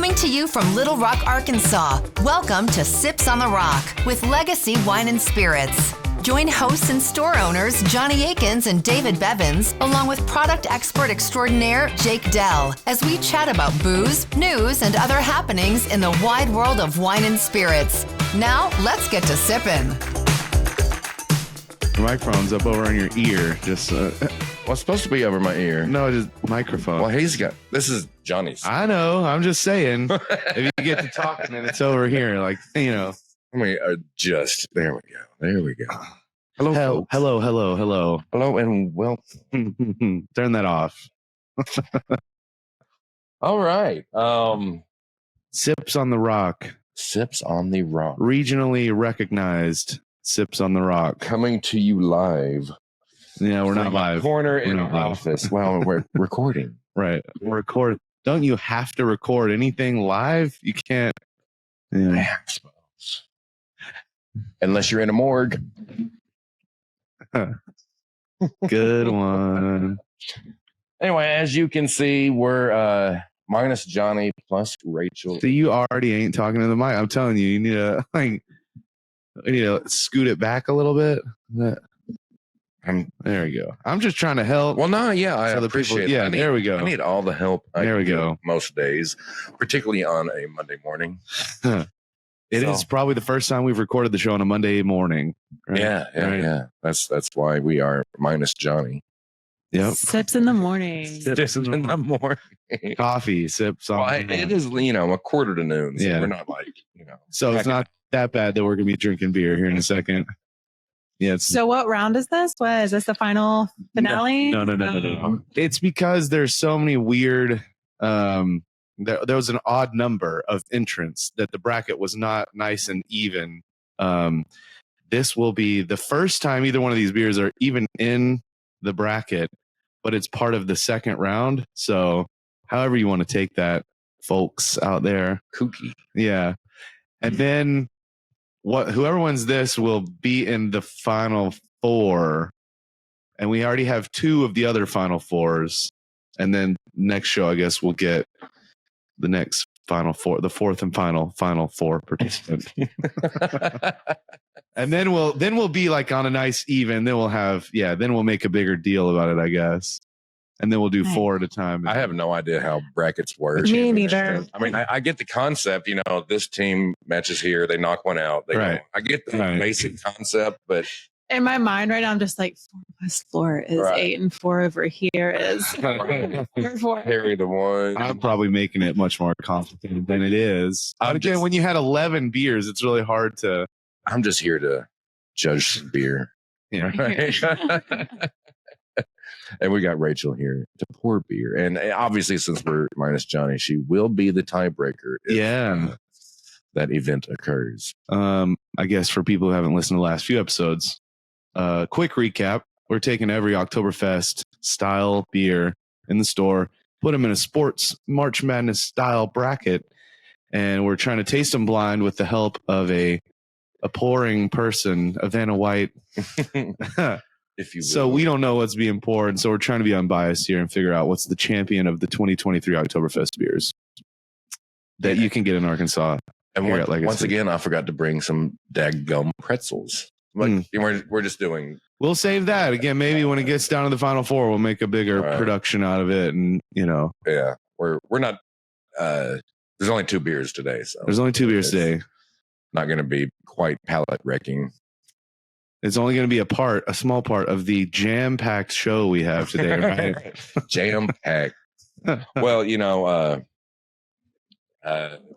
Coming to you from Little Rock, Arkansas, welcome to Sips on the Rock with Legacy Wine and Spirits. Join hosts and store owners Johnny Akins and David Bevins, along with product expert extraordinaire Jake Dell, as we chat about booze, news, and other happenings in the wide world of wine and spirits. Now, let's get to sipping. The microphone's up over in your ear. Just well, it's supposed to be over my ear. no, just microphone. Well, this is Johnny's. I know. I'm just saying. If you get to talking and it's over here, like, you know. Let me adjust. There we go. There we go. Hello, folks. Hello. Hello, and Turn that off. all right. Sips on the Rock. Sips on the Rock. Regionally recognized Sips on the Rock. Coming to you live. Yeah, we're not live. Corner We're in not the live. office. Well, we're recording. Right. Record. Don't you have to record anything live? You can't. Yeah. I suppose. Unless you're in a morgue. Good one. Anyway, as you can see, we're minus Johnny plus Rachel. So you already ain't talking to the mic. I'm telling you, you need to scoot it back a little bit. There we go. I'm just trying to help. Well, no, yeah, I So the appreciate people- it. yeah, there we go. I need all the help I There we can go. get most days, particularly on a Monday morning. It So- is probably the first time we've recorded the show on a Monday morning. Right? Yeah. Right. That's why we are minus Johnny. Yep. Sips in the morning. Sips in the morning. coffee sips on. Well, it is, a quarter to noon. So Yeah. we're not like, So it's not that bad that we're gonna be drinking beer here in a second. Yeah. So what round is this? What is this, the final finale? No. It's because there's so many weird. There was an odd number of entrants that the bracket was not nice and even. This will be the first time either one of these beers are even in the bracket, but it's part of the second round. So however you want to take that, folks out there. kooky. Yeah. And then whoever wins this will be in the final four. And we already have two of the other final fours. And then next show, I guess we'll get the next final four, the fourth and final four participant. And then we'll be like on a nice even. Then we'll make a bigger deal about it, I guess. And then we'll do four at a time. I have no idea how brackets work. Me neither. I mean, I get the concept, this team matches here, they knock one out. They Right. I get the Right. basic concept, but In my mind right now, I'm just like 4 plus 4 is Right. 8 and 4 over here is 4. carry the one. I'm probably making it much more complicated than it is. But again, when you had 11 beers, it's really hard to. I'm just here to judge some beer. Yeah. And we got Rachel here to pour beer. And obviously, since we're minus Johnny, she will be the tiebreaker if Yeah. that event occurs. I guess for people who haven't listened to the last few episodes, quick recap. We're taking every Oktoberfest style beer in the store, put them in a sports March Madness style bracket, and we're trying to taste them blind with the help of a pouring person, a Vanna White. If you will. So we don't know what's being poured, so we're trying to be unbiased here and figure out what's the champion of the 2023 Oktoberfest beers that you can get in Arkansas. And Here at Legacy. once again, I forgot to bring some daggum pretzels. Like we're just doing. We'll save that again. Maybe when it gets down to the final four, we'll make a bigger All right. production out of it. And Yeah, we're not. There's only 2 beers today, so there's only 2 beers it's today. not going to be quite palate wrecking. It's only going to be a small part of the jam-packed show we have today, right? Jam packed. Well,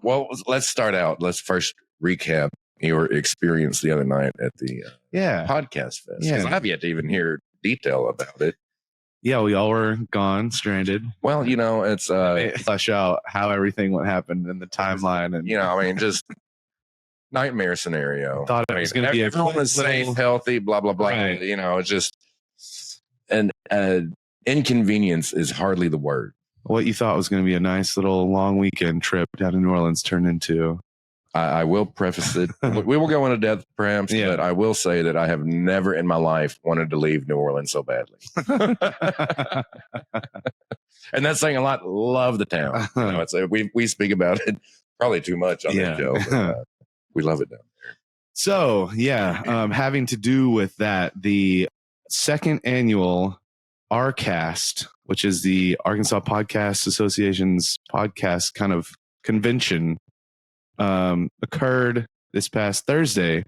well, let's start out. Let's first recap your experience the other night at the Yeah. podcast fest. Yeah. Because I've yet to even hear detail about it. Yeah, we all were gone, stranded. Well, it's Flesh out how everything happened in the timeline. And just nightmare scenario. Thought it was gonna be a everyone was quick safe, little- healthy, blah blah blah. Right. It's just an inconvenience is hardly the word. what you thought was going to be a nice little long weekend trip down to New Orleans turned into. I will preface it. We will go into depth, perhaps, Yeah. but I will say that I have never in my life wanted to leave New Orleans so badly. And that's saying a lot. Love the town. You know, it's we speak about it probably too much on the show. But, we love it down there. So having to do with that, the second annual Arkast, which is the Arkansas Podcast Association's podcast kind of convention, occurred this past Thursday.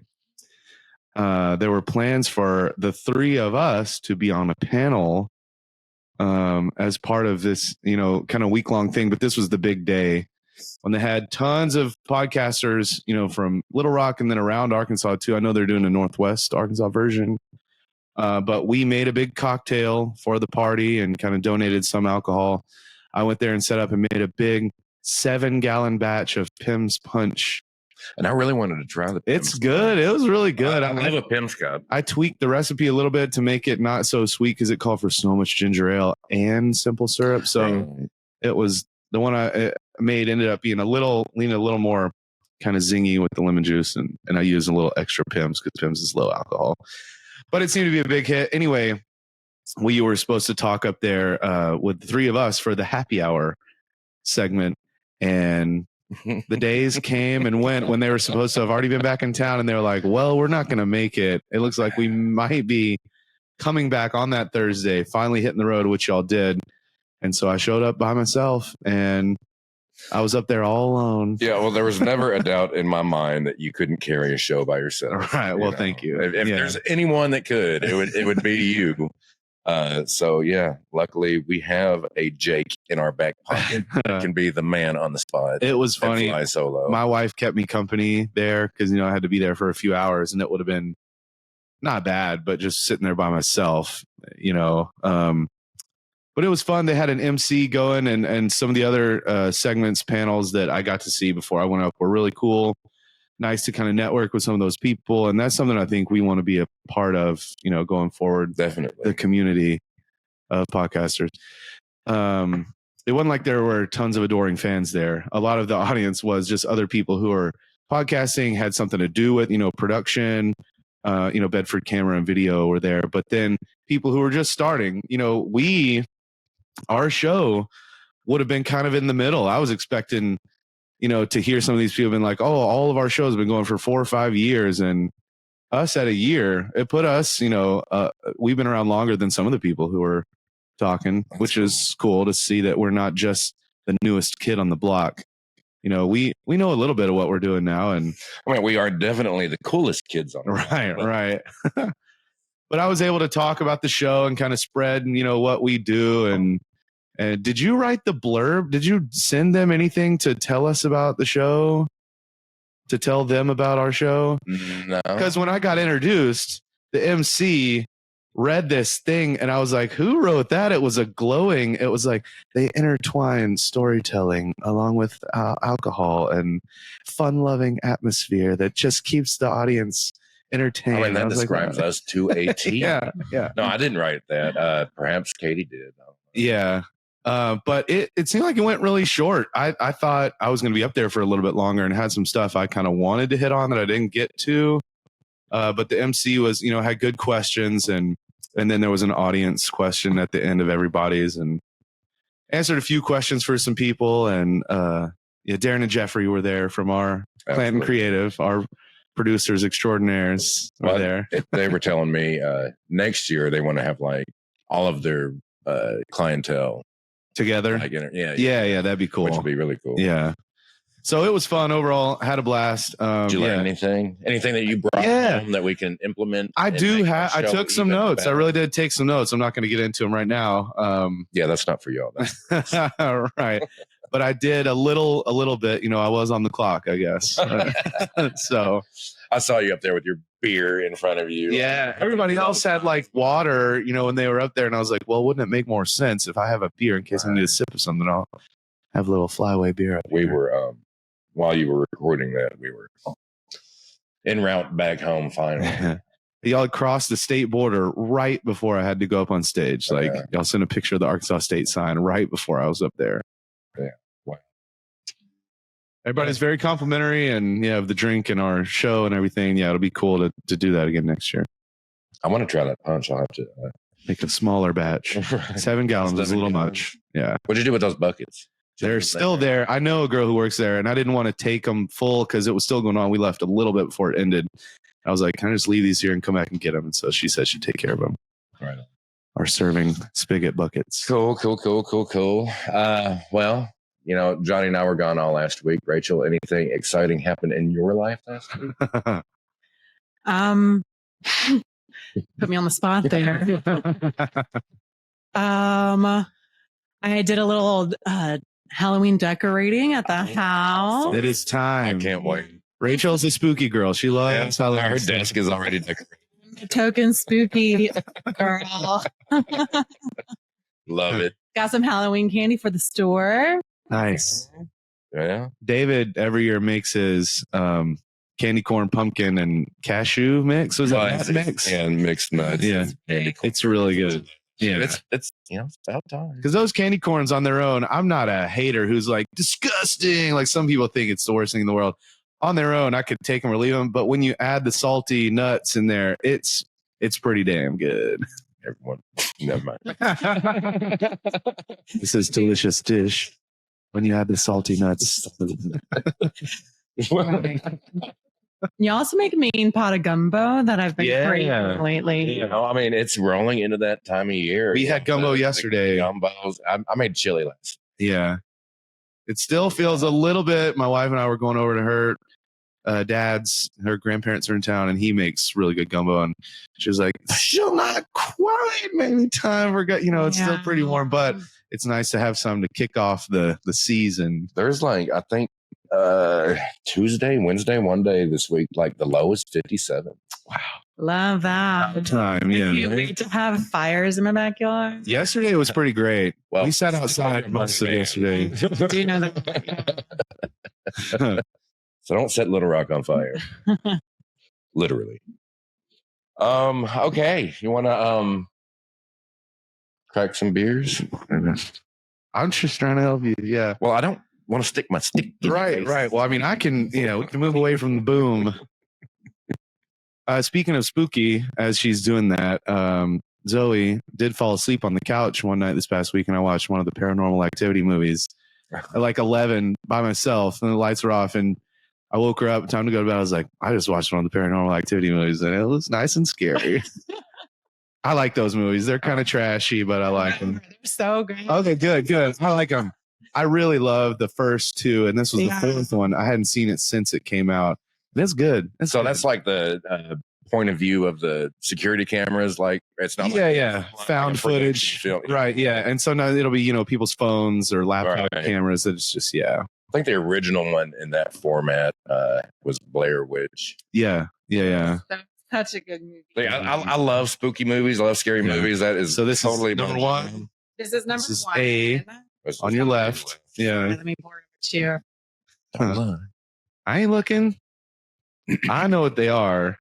There were plans for the three of us to be on a panel as part of this, kind of week-long thing. But this was the big day when they had tons of podcasters, from Little Rock and then around Arkansas too. I know they're doing a Northwest Arkansas version. But we made a big cocktail for the party and kind of donated some alcohol. I went there and set up and made a big 7-gallon batch of Pim's Punch. And I really wanted to try the Pim's. It's good. It was really good. I love a Pim's cup. I tweaked the recipe a little bit to make it not so sweet because it called for so much ginger ale and simple syrup. So it was the one I made ended up being leaning a little more kind of zingy with the lemon juice. And I used a little extra Pim's because Pim's is low alcohol. But it seemed to be a big hit. Anyway, we were supposed to talk up there with the three of us for the happy hour segment. And the days came and went when they were supposed to have already been back in town. And they were like, well, we're not going to make it. It looks like we might be coming back on that Thursday, finally hitting the road, which y'all did. And so I showed up by myself and I was up there all alone. Yeah, well, there was never a doubt in my mind that you couldn't carry a show by yourself. Right. Well, thank you. If there's anyone that could, it would be you. So yeah, luckily we have a Jake in our back pocket that can be the man on the spot. It was funny. Fly solo. My wife kept me company there because I had to be there for a few hours, and it would have been not bad, but just sitting there by myself, But it was fun. They had an MC going, and some of the other segments, panels that I got to see before I went up were really cool. Nice to kind of network with some of those people. And that's something I think we want to be a part of, going forward. Definitely. The community of podcasters. It wasn't like there were tons of adoring fans there. A lot of the audience was just other people who are podcasting, had something to do with, production, Bedford Camera and Video were there. But then people who were just starting, our show would have been kind of in the middle. I was expecting, to hear some of these people been like, oh, all of our shows have been going for 4 or 5 years, and us at a year, it put us, we've been around longer than some of the people who are talking, which is cool to see that we're not just the newest kid on the block. We know a little bit of what we're doing now, and I mean, we are definitely the coolest kids on the block. Right. But I was able to talk about the show and kind of spread, what we do. And did you write the blurb? Did you send them anything to tell us about the show? To tell them about our show? No. Because when I got introduced, the MC read this thing and I was like, who wrote that? It was like they intertwine storytelling along with alcohol and fun-loving atmosphere that just keeps the audience entertained. I mean, that describes us to a T. Yeah. No, I didn't write that. Perhaps Katie did. Yeah. But it seemed like it went really short. I thought I was going to be up there for a little bit longer and had some stuff I kind of wanted to hit on that I didn't get to. But the MC was, had good questions, and then there was an audience question at the end of everybody's, and answered a few questions for some people. And Darren and Jeffrey were there from our Clanton Creative, our producers extraordinaires were there. They were telling me next year they want to have like all of their clientele together. Yeah, that'd be cool. Which would be really cool. Yeah. So it was fun overall. Had a blast. Did you learn anything that you brought home that we can implement? I took some notes. I really did take some notes. I'm not going to get into them right now. Yeah, that's not for y'all. Right. But I did a little bit, I was on the clock, I guess. So I saw you up there with your beer in front of you. Yeah. Everybody else had like water, when they were up there. And I was like, well, wouldn't it make more sense if I have a beer in case I need a sip of something? I'll have a little flyway beer. We were, while you were recording that, we were en route back home finally. Y'all crossed the state border right before I had to go up on stage. Like y'all sent a picture of the Arkansas state sign right before I was up there. Yeah. Wow. Everybody's very complimentary, and of the drink and our show and everything. Yeah, it'll be cool to do that again next year. I want to try that punch. I'll have to Make a smaller batch. 7 gallons is a little much. Yeah. What'd you do with those buckets? They're still there. I know a girl who works there, and I didn't want to take them full because it was still going on. We left a little bit before it ended. I was like, can I just leave these here and come back and get them? And so she said she'd take care of them. Right. Our serving spigot buckets. Cool. Well, you know, Johnny and I were gone all last week. Rachel, anything exciting happened in your life last week? Put me on the spot there. I did a little Halloween decorating at the house. It is time. I can't wait. Rachel's a spooky girl. She loves Halloween. Her desk is already decorated. Token spooky girl. Love it. Got some Halloween candy for the store. Nice. Yeah. David every year makes his candy corn, pumpkin, and cashew mix. Was that mix? And mixed nuts. Yeah. It's really good. Yeah. It's it's about time. Because those candy corns on their own, I'm not a hater who's like disgusting. Like some people think it's the worst thing in the world. On their own, I could take them or leave them. But when you add the salty nuts in there, it's pretty damn good. Everyone, never mind. This is delicious dish. When you add the salty nuts. You also make a mean pot of gumbo that I've been craving lately. You know, I mean, it's rolling into that time of year. We had gumbo yesterday. Gumbos. I made chili last. Yeah. It still feels a little bit. My wife and I were going over to her dad's. Her grandparents are in town, and he makes really good gumbo. And she was like, "She'll not quite maybe time for it's still pretty warm, but it's nice to have some to kick off the season." There's like I think Tuesday, Wednesday, one day this week, like the low is 57. Wow, love that time. Yeah, you wait to have fires in my backyard. Yesterday was pretty great. Well, we sat outside most of yesterday. Do you know that? So don't set Little Rock on fire. Literally. Okay. You wanna crack some beers? I'm just trying to help you. Yeah. Well, I don't want to stick my stick. Right. Well, I mean, I can, we can move away from the boom. Speaking of spooky, as she's doing that, Zoe did fall asleep on the couch one night this past week, and I watched one of the Paranormal Activity movies at like 11 by myself, and the lights were off, and I woke her up, time to go to bed. I was like, I just watched one of the Paranormal Activity movies, and it was nice and scary. I like those movies. They're kind of trashy, but I like them. They're so great. Okay, good. I like them. I really love the first two, and this was the fourth one. I hadn't seen it since it came out. That's good. That's like the point of view of the security cameras. Like it's not. Found footage. Right. Yeah. And so now it'll be people's phones or laptop cameras. It's just I think the original one in that format was Blair Witch. Yeah. That's such a good movie. Like, I love spooky movies. I love scary movies. That is so. This totally is number one. This is number one. A on your left. Yeah. Let me pour it over to you. I ain't looking. I know what they are.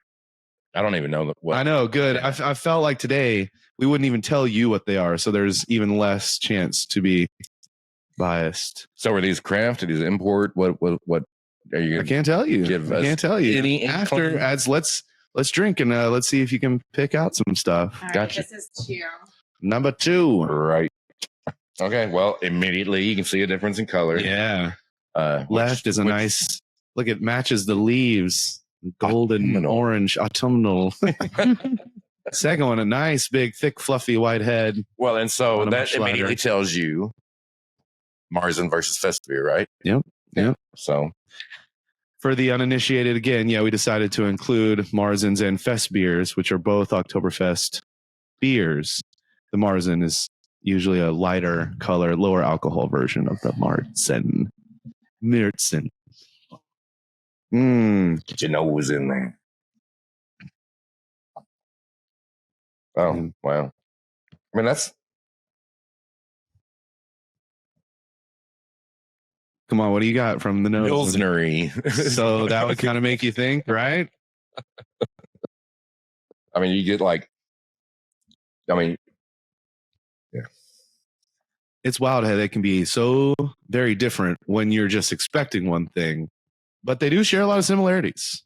I don't even know what. I know. Good. I felt like today we wouldn't even tell you what they are, so there's even less chance to be biased. So are these craft? Are these import? What are you? I can't tell you. I can't tell you. Any after ads, let's drink and let's see if you can pick out some stuff. All right, gotcha. This is 2. Number 2. Right. Okay. Well, immediately you can see a difference in color. Yeah. Left is a nice. Look, it matches the leaves. Golden orange autumnal. Second one, a nice big thick fluffy white head. Well, and so that immediately tells you Marzen versus Festbier, right? Yep. So for the uninitiated, again, we decided to include Marzens and Festbiers, which are both Oktoberfest beers. The Marzen is usually a lighter color, lower alcohol version of the Marzen. Get your nose in there. Oh, wow. I mean, that's. Come on, what do you got from the nose? Pilsnery. So that would kind of make you think, right? I mean, you get yeah. It's wild how they can be so very different when you're just expecting one thing. But they do share a lot of similarities,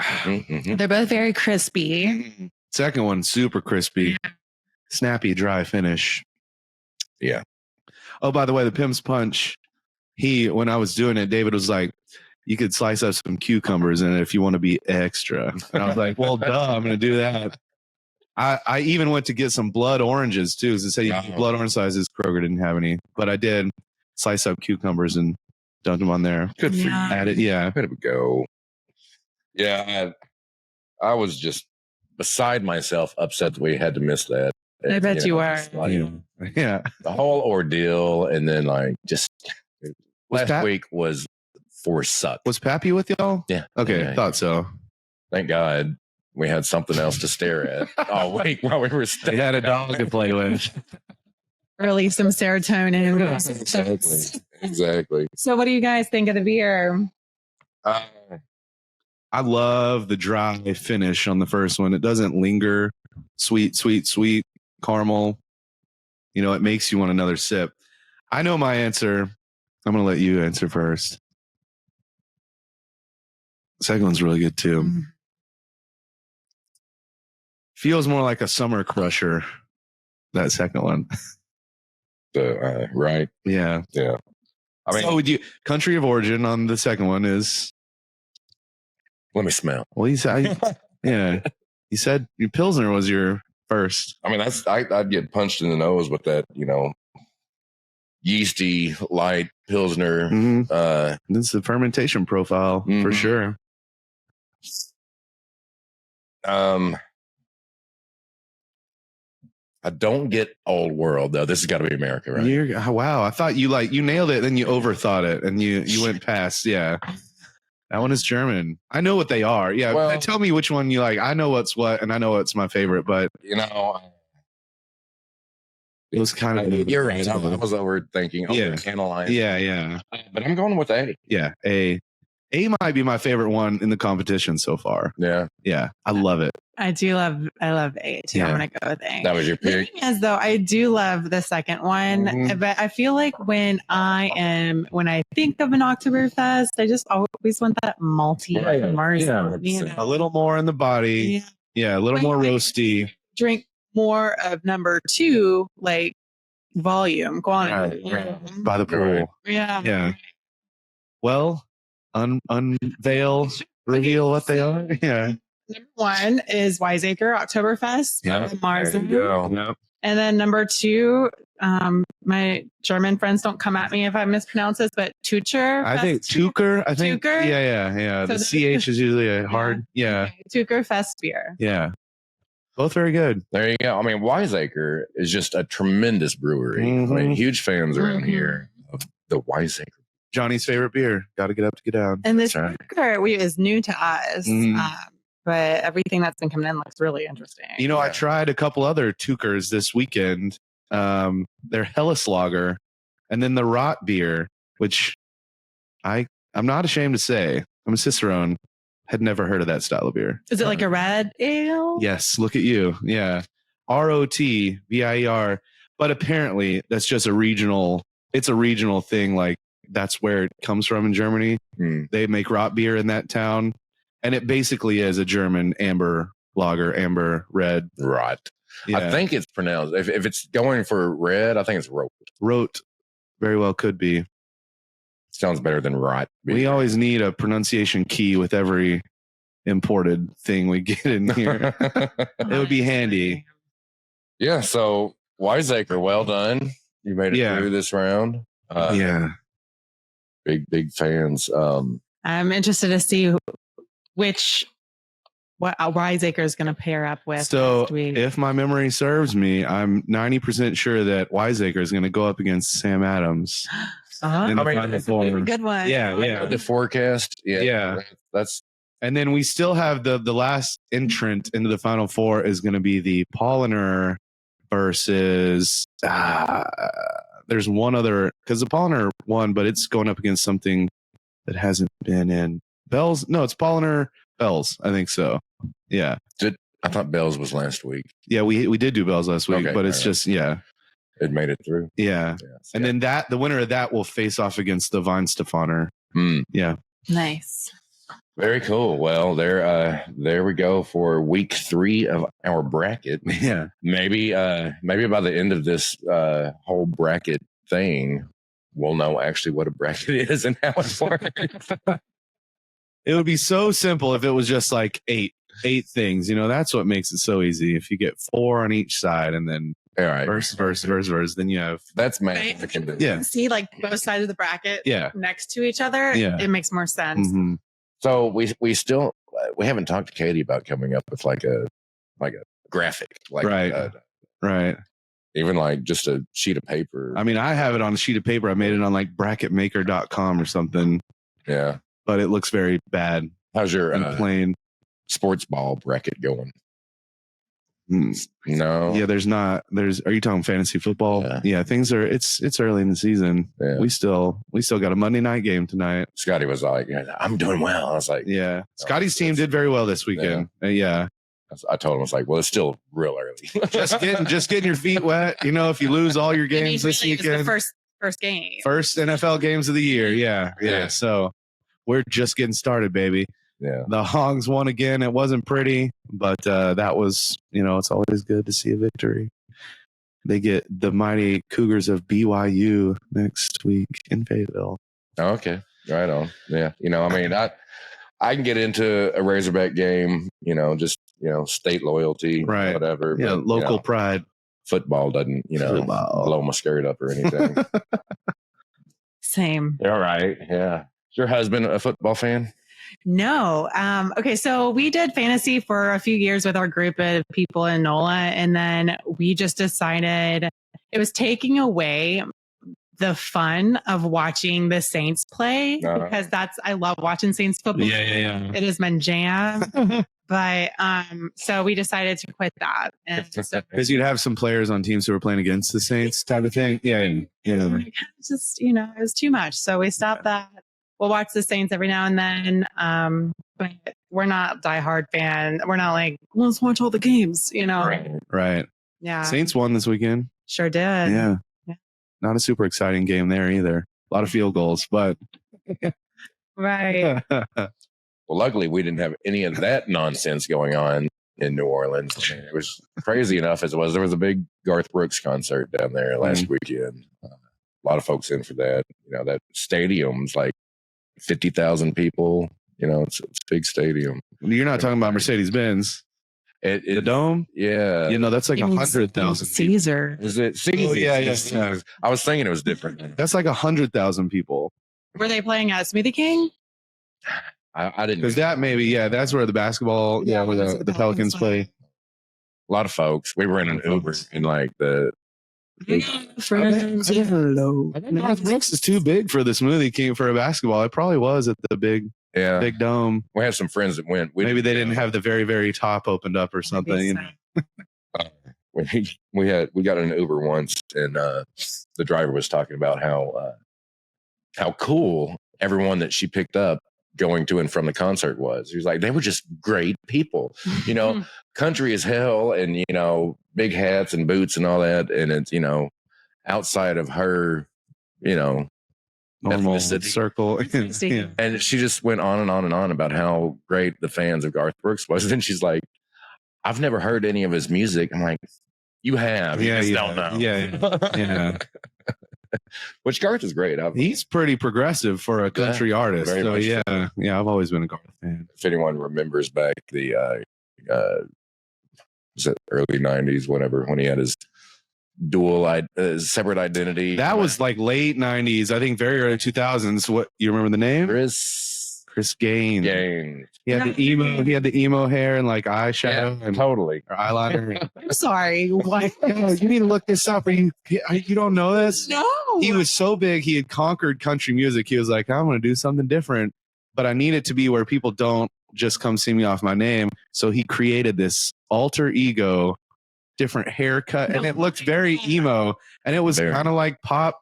Mm-hmm. They're both very crispy. Second one, super crispy, snappy, dry finish. Yeah. Oh, by the way, the Pimm's Punch, when I was doing it, David was like, you could slice up some cucumbers in it if you want to be extra. And I was like, well, duh, I'm going to do that. I even went to get some blood oranges too. As I say, blood orange sizes, Kroger didn't have any, but I did slice up cucumbers and dumped them on there. Good for you. Add yeah. Way to go. Yeah, I was just beside myself, upset that we had to miss that. I bet you were. Yeah. The whole ordeal, and then just last week was forsuck. Was Pappy with y'all? Yeah. Okay, Yeah, thought so. Thank God we had something else to stare at all week while we were staying. We had a dog to play with. Release some serotonin. Exactly. So what do you guys think of the beer? I love the dry finish on the first one. It doesn't linger. Sweet caramel. It makes you want another sip. I know my answer. I'm going to let you answer first. The second one's really good too. Feels more like a summer crusher, that second one. Right. Yeah. I mean, so would you country of origin on the second one is? Let me smell. Well, you said, yeah. You said your Pilsner was your first. I mean, I'd get punched in the nose with that, yeasty light Pilsner. Mm-hmm. This is the fermentation profile for sure. I don't get Old World though. This has got to be America, right? Wow. I thought you nailed it, then you overthought it and you went past. Yeah. That one is German. I know what they are. Yeah. Well, tell me which one you like. I know what's what, and I know what's my favorite, but it was kind of. You're right. I was overthinking. Analyzing. Yeah. But I'm going with A. Yeah. A might be my favorite one in the competition so far. Yeah. I love it. I love A too. Yeah. I'm gonna go with A. That was your pick. The thing is, though, I do love the second one, but I feel like when I think of an Oktoberfest, I just always want that malty, a little more in the body. Yeah, a little more roasty. Drink more of number 2, like volume, quantity. By the pool. Yeah. Well, unveil, reveal what they are. Yeah. Number 1 is Wiseacre Oktoberfest. Yeah. Marzen. Yep. And then number 2, my German friends don't come at me if I mispronounce this, but Tucher. I think Tucher. Tucher? Yeah. So the CH is usually a hard. Yeah. Tucher Fest beer. Yeah. Both very good. There you go. I mean, Wiseacre is just a tremendous brewery. I mean, huge fans around here of the Wiseacre. Johnny's favorite beer. Got to get up to get down. And this Tucher is new to us. But everything that's been coming in looks really interesting. I tried a couple other Tukers this weekend. They're Helles Lager and then the Rot beer, which I'm not ashamed to say. I'm a Cicerone. Had never heard of that style of beer. Is it like a red ale? Yes. Look at you. Yeah. ROTBIER. But apparently that's just it's a regional thing. Like that's where it comes from in Germany. They make Rot beer in that town. And it basically is a German amber lager, amber red. Rot. Yeah. I think it's pronounced. If it's going for red, I think it's Rot. Rot. Very well could be. Sounds better than Rot. We always need a pronunciation key with every imported thing we get in here. It would be handy. Yeah. So Wiseacre, well done. You made it through this round. Big fans. I'm interested to see what Wiseacre is going to pair up with. So if my memory serves me, I'm 90% sure that Wiseacre is going to go up against Sam Adams. That's a good one. Yeah. The forecast. Yeah. That's. And then we still have the last entrant into the final 4 is going to be the Paulaner versus there's one other, because the Paulaner won, but it's going up against something that hasn't been in Bell's. No, it's Paulaner Bell's. I think so. Yeah. I thought Bell's was last week. Yeah, we did do Bell's last week, but it's just it made it through. Yeah. And then the winner of that will face off against the Weinstefaner. Mm. Yeah. Nice. Very cool. Well, there we go for week 3 of our bracket. Yeah. Maybe by the end of this whole bracket thing, we'll know actually what a bracket is and how it works. It would be so simple if it was just like eight things. That's what makes it so easy. If you get 4 on each side and then All right. verse, then you have That's magic. I can do. Yeah. See, like both sides of the bracket next to each other. Yeah. It makes more sense. Mhm. So we still we haven't talked to Katie about coming up with like a graphic, like right. even like just a sheet of paper. I mean, I have it on a sheet of paper. I made it on like bracketmaker.com or something, Yeah. but it looks very bad How's your and plain. sports ball bracket going? Hmm. No. Yeah, are you talking fantasy football? Yeah. Things are it's early in the season. Yeah. We still got a Monday night game tonight. Scotty was like, I'm doing well. I was like, Yeah. Scotty's team did very well this weekend. Yeah. I told him, I was like, well, it's still real early. just getting your feet wet. If you lose all your games this weekend. The first game. First NFL games of the year. Yeah. So we're just getting started, baby. Yeah. The Hogs won again. It wasn't pretty, but that was, it's always good to see a victory. They get the mighty Cougars of BYU next week in Fayetteville. Okay. Right on. Yeah. I mean, I can get into a Razorback game, just, state loyalty, Right. whatever. Yeah, but, local pride. Football doesn't, blow my skirt up or anything. Same. All right. Yeah. Is your husband a football fan? No. Okay. So we did fantasy for a few years with our group of people in NOLA. And then we just decided it was taking away the fun of watching the Saints play because I love watching Saints football. Yeah. It is my jam. But so we decided to quit that. And so, Because you'd have some players on teams who were playing against the Saints type of thing. Yeah. just, it was too much. So we stopped that. We'll watch the Saints every now and then. But we're not diehard fan. We're not like, let's watch all the games, Right. Yeah. Saints won this weekend. Sure did. Yeah. Not a super exciting game there either. A lot of field goals, but. Right. Well, luckily, we didn't have any of that nonsense going on in New Orleans. I mean, it was crazy enough as it was. There was a big Garth Brooks concert down there last weekend. A lot of folks in for that. That stadium's like 50,000 people. It's a big stadium. You're not talking about Mercedes-Benz. The Dome? Yeah. That's like 100,000. Caesar. Is it Caesar? Oh, yeah. I was thinking it was different. That's like 100,000 people. Were they playing at Smoothie King? I didn't. Because that that's where the basketball, where the Pelicans play. A lot of folks. We were in an Uber in like the. Friends, hello. Garth Brooks is too big for the Smoothie King for a basketball. It probably was at the big dome. We have some friends that went. Maybe they didn't have the very, very top opened up or something. We got in an Uber once, and the driver was talking about how cool everyone that she picked up going to and from the concert was. He was like, they were just great people, country as hell, and big hats and boots and all that, and it's outside of her normal ethnicity. Circle. And she just went on and on and on about how great the fans of Garth Brooks was. And then she's like, I've never heard any of his music. I'm like, you have. You just don't know. Yeah. Which Garth is great. He's pretty progressive for a country artist. So I've always been a Garth fan. If anyone remembers back the was it early 90s, whatever, when he had his separate identity. That was like late 90s, I think very early 2000s. What, you remember the name? Chris Gaines. He had the emo hair and like eyeshadow and totally or eyeliner. I'm sorry. What? You need to look this up. You don't know this? No. He was so big. He had conquered country music. He was like, I'm going to do something different, but I need it to be where people don't just come see me off my name. So he created this alter ego, different haircut, and it looked very emo, and it was kind of like pop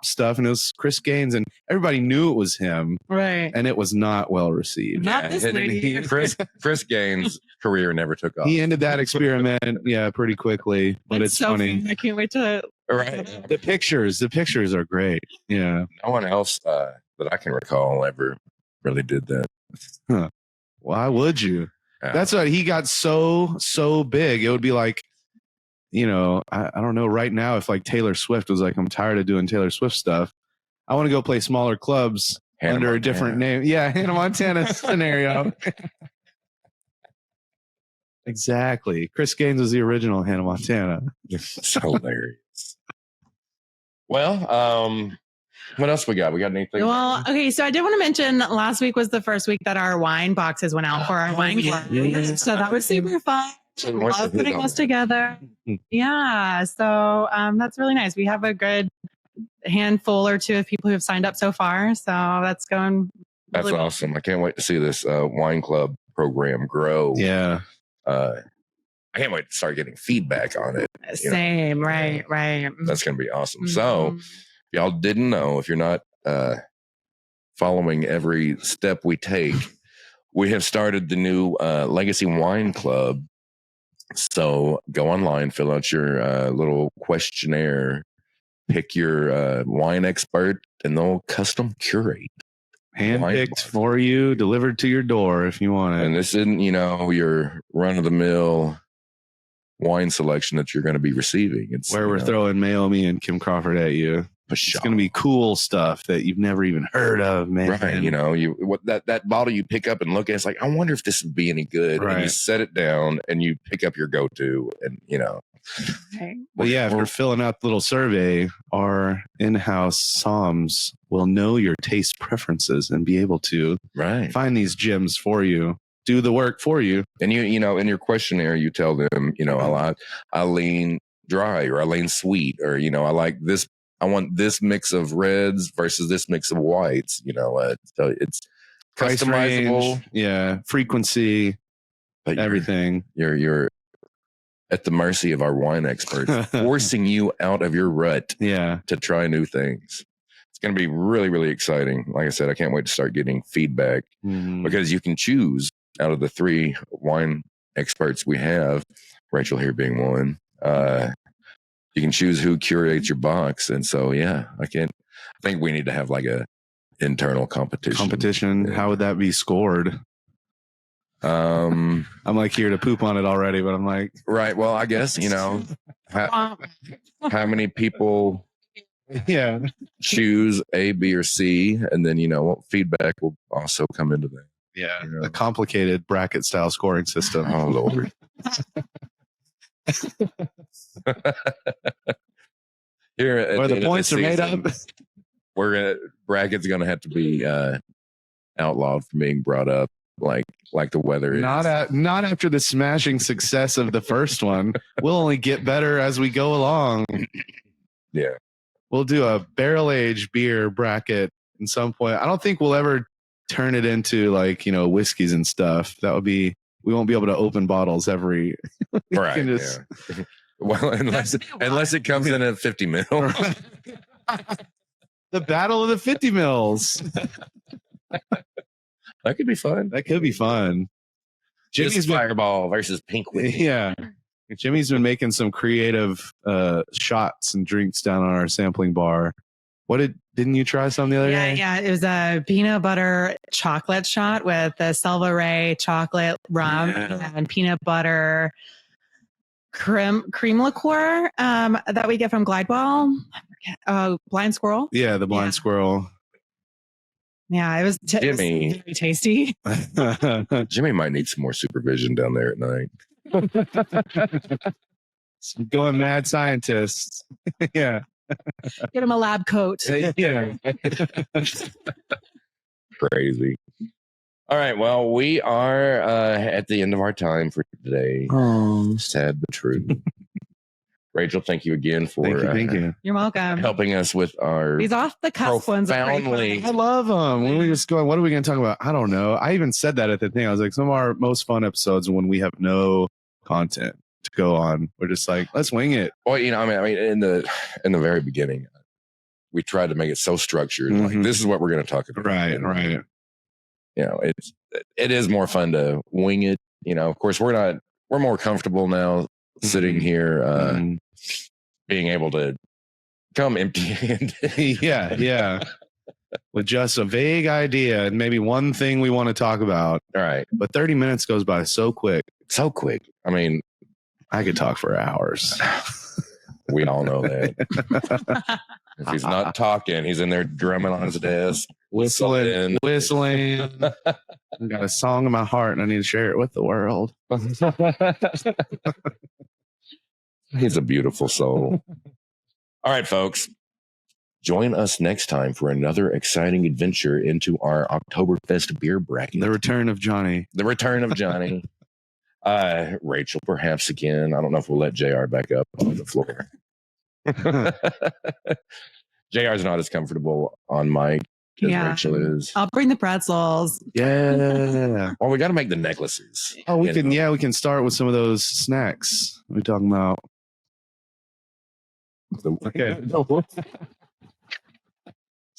stuff, and it was Chris Gaines, and everybody knew it was him, right? And it was not well received. Not this lady. Chris Gaines' career never took off. He ended that experiment, pretty quickly. But it's so funny. I can't wait to. Right. The pictures are great. Yeah. No one else that I can recall ever really did that. Why would you? That's what he got so big. It would be like, I don't know right now if like Taylor Swift was like, I'm tired of doing Taylor Swift stuff. I want to go play smaller clubs under a different name. Yeah, Hannah Montana scenario. Exactly. Chris Gaines was the original Hannah Montana. It's hilarious. Well, what else we got? We got anything? Well, okay. So I did want to mention last week was the first week that our wine boxes went out for our wine club. Yeah. So that was super fun. Love putting those together. Yeah. So that's really nice. We have a good handful or two of people who have signed up so far. So that's going. That's really awesome. I can't wait to see this wine club program grow. Yeah. I can't wait to start getting feedback on it. Same. Right. That's going to be awesome. So y'all didn't know, if you're not following every step we take, we have started the new Legacy Wine Club. So go online, fill out your little questionnaire, pick your wine expert, and they'll custom curate. Handpicked for you, delivered to your door if you want it. And this isn't, your run-of-the-mill wine selection that you're going to be receiving. It's where we're throwing Naomi and Kim Crawford at you. It's going to be cool stuff that you've never even heard of, man. Right. That bottle you pick up and look at, it's like, I wonder if this would be any good. Right. And you set it down and you pick up your go-to and, Okay. But yeah, if you're filling out the little survey, our in-house somms will know your taste preferences and be able to find these gems for you, do the work for you. And in your questionnaire, you tell them, I lean dry or I lean sweet, or, I like this. I want this mix of reds versus this mix of whites, so it's price customizable. Range, frequency, but everything. You're at the mercy of our wine experts, forcing you out of your rut to try new things. It's going to be really, really exciting. Like I said, I can't wait to start getting feedback because you can choose out of the 3 wine experts we have, Rachel here being one. You can choose who curates your box. And so, I think we need to have like a internal competition. Yeah. How would that be scored? I'm like here to poop on it already, but I'm like, right. Well, I guess, how many people choose A, B, or C, and then, feedback will also come into that. Yeah. A complicated bracket style scoring system. Oh, Lord. Here, where the points are made up, bracket's gonna have to be outlawed from being brought up like the weather is. Not after the smashing success of the first one. We'll only get better as we go along. Yeah, we'll do a barrel-aged beer bracket at some point. I don't think we'll ever turn it into whiskeys and stuff. That would be. We won't be able to open bottles every. Right. Yeah. Well, unless it comes in at 50 mil. The battle of the 50 mils. That could be fun. Jimmy's Fireball versus Pink Whiskey. Yeah. Jimmy's been making some creative shots and drinks down on our sampling bar. Didn't you try some the other day? Yeah. It was a peanut butter chocolate shot with the Selva Ray chocolate rum and peanut butter cream liqueur that we get from Glidewell. Blind Squirrel. Yeah, the Blind Squirrel. Yeah, it was Jimmy. Very tasty. Jimmy might need some more supervision down there at night. Some going mad scientists. Yeah. Get him a lab coat. Yeah. Crazy. All right. Well, we are at the end of our time for today. Oh. Sad but true. Rachel, thank you again for thank you. You're welcome. Helping us with our these off the cuff ones. I love them. When we just going, what are we going to talk about? I don't know. I even said that at the thing. I was like, some of our most fun episodes when we have no content to go on. We're just like, let's wing it. Well, I mean, in the very beginning, we tried to make it so structured. Mm-hmm. Like, this is what we're going to talk about. Right. It is more fun to wing it. Of course, we're more comfortable now sitting here, being able to come empty-handed. Yeah. with just a vague idea and maybe one thing we want to talk about. All right. But 30 minutes goes by so quick. So quick. I mean, I could talk for hours. we all know that. If he's not talking, he's in there drumming on his desk. Whistling. I got a song in my heart and I need to share it with the world. He's a beautiful soul. All right, folks. Join us next time for another exciting adventure into our Oktoberfest beer bracket. The return of Johnny. Rachel, perhaps again. I don't know if we'll let JR back up on the floor. JR's not as comfortable on mic as Rachel is. I'll bring the pretzels. Yeah. Well, we got to make the necklaces. Oh, we can start with some of those snacks we're talking about. Okay.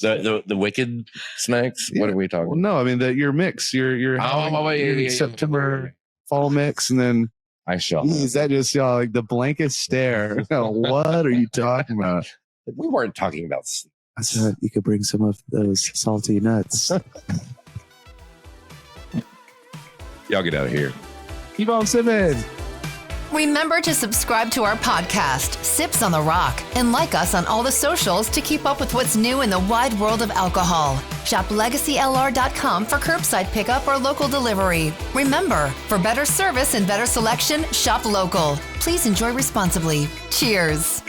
The wicked snacks. Yeah. What are we talking? Well, no, I mean your mix, your September fall mix, and then I shall. Is that just like the blankest stare? What are you talking about? We weren't talking about. I said you could bring some of those salty nuts. Y'all get out of here. Keep on sipping. Remember to subscribe to our podcast, Sips on the Rock, and like us on all the socials to keep up with what's new in the wide world of alcohol. Shop LegacyLR.com for curbside pickup or local delivery. Remember, for better service and better selection, shop local. Please enjoy responsibly. Cheers.